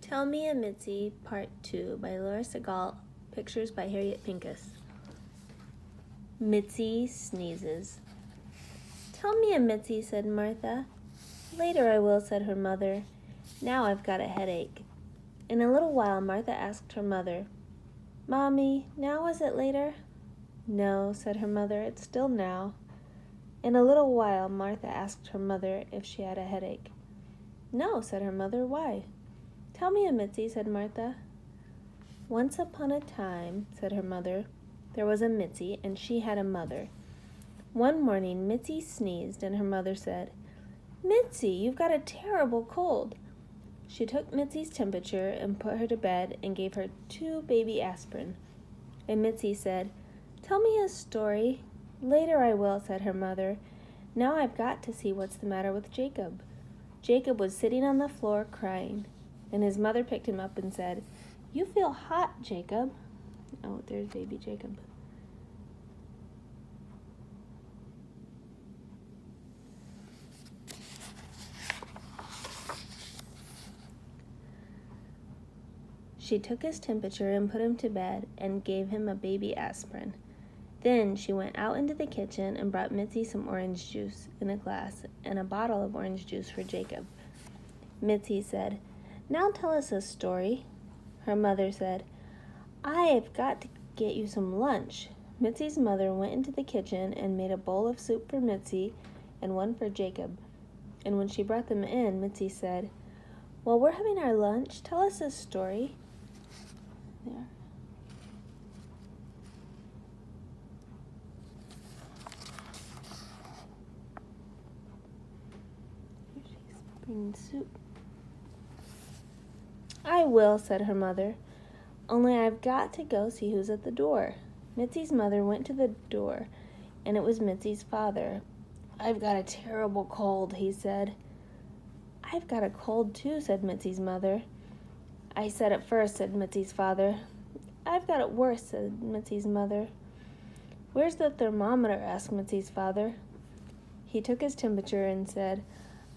Tell Me a Mitzi, Part 2 by Lore Segal, pictures by Harriet Pincus. Mitzi sneezes. Tell me a Mitzi, said Martha. Later I will, said her mother. Now I've got a headache. In a little while Martha asked her mother, Mommy, now is it later? No, said her mother, it's still now. In a little while Martha asked her mother if she had a headache. No, said her mother, why? Tell me a Mitzi, said Martha. Once upon a time, said her mother, there was a Mitzi, and she had a mother. One morning, Mitzi sneezed, and her mother said, Mitzi, you've got a terrible cold. She took Mitzi's temperature and put her to bed and gave her 2 baby aspirin. And Mitzi said, Tell me a story. Later I will, said her mother. Now I've got to see what's the matter with Jacob. Jacob was sitting on the floor crying, and his mother picked him up and said, You feel hot, Jacob. Oh, there's baby Jacob. She took his temperature and put him to bed and gave him a baby aspirin. Then she went out into the kitchen and brought Mitzi some orange juice in a glass and a bottle of orange juice for Jacob. Mitzi said, Now tell us a story. Her mother said, I've got to get you some lunch. Mitzi's mother went into the kitchen and made a bowl of soup for Mitzi and one for Jacob. And when she brought them in, Mitzi said, While we're having our lunch, tell us a story. There. She's bringing soup. I will, said her mother. Only I've got to go see who's at the door. Mitzi's mother went to the door, and it was Mitzi's father. I've got a terrible cold, he said. I've got a cold too, said Mitzi's mother. I said it first, said Mitzi's father. I've got it worse, said Mitzi's mother. Where's the thermometer? Asked Mitzi's father. He took his temperature and said,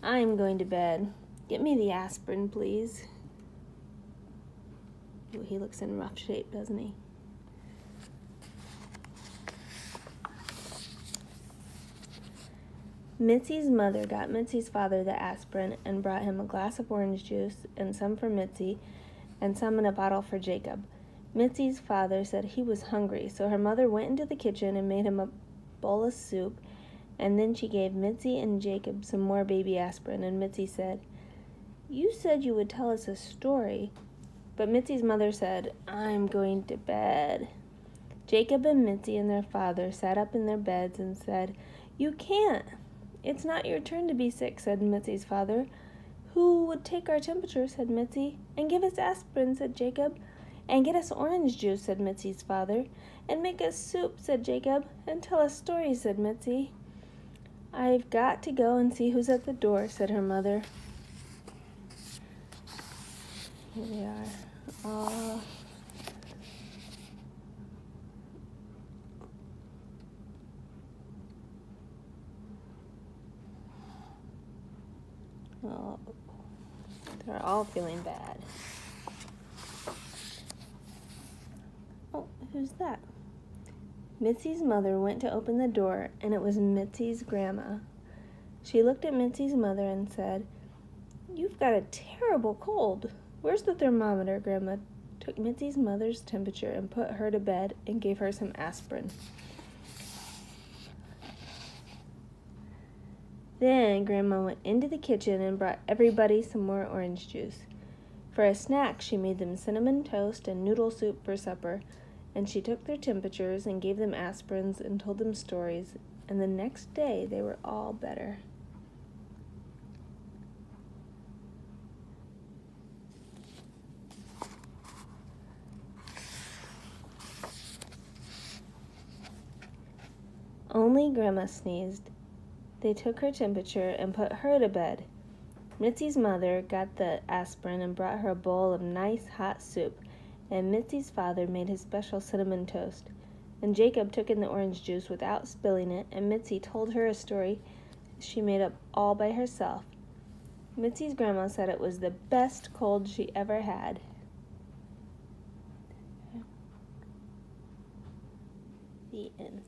I'm going to bed. Get me the aspirin, please. Ooh, he looks in rough shape, doesn't he? Mitzi's mother got Mitzi's father the aspirin and brought him a glass of orange juice and some for Mitzi and some in a bottle for Jacob. Mitzi's father said he was hungry, so her mother went into the kitchen and made him a bowl of soup, and then she gave Mitzi and Jacob some more baby aspirin, and Mitzi said, You said you would tell us a story. But Mitzi's mother said, I'm going to bed. Jacob and Mitzi and their father sat up in their beds and said, You can't. It's not your turn to be sick, said Mitzi's father. Who would take our temperature, said Mitzi. And give us aspirin, said Jacob. And get us orange juice, said Mitzi's father. And make us soup, said Jacob. And tell us stories, said Mitzi. I've got to go and see who's at the door, said her mother. Here they are. Oh, they're all feeling bad. Oh, who's that? Mitzi's mother went to open the door, and it was Mitzi's grandma. She looked at Mitzi's mother and said, You've got a terrible cold. Where's the thermometer? Grandma took Mitzi's mother's temperature and put her to bed and gave her some aspirin. Then Grandma went into the kitchen and brought everybody some more orange juice. For a snack, she made them cinnamon toast and noodle soup for supper, and she took their temperatures and gave them aspirins and told them stories, and the next day they were all better. Only Grandma sneezed. They took her temperature and put her to bed. Mitzi's mother got the aspirin and brought her a bowl of nice hot soup, and Mitzi's father made his special cinnamon toast. And Jacob took in the orange juice without spilling it, and Mitzi told her a story she made up all by herself. Mitzi's grandma said it was the best cold she ever had. The end.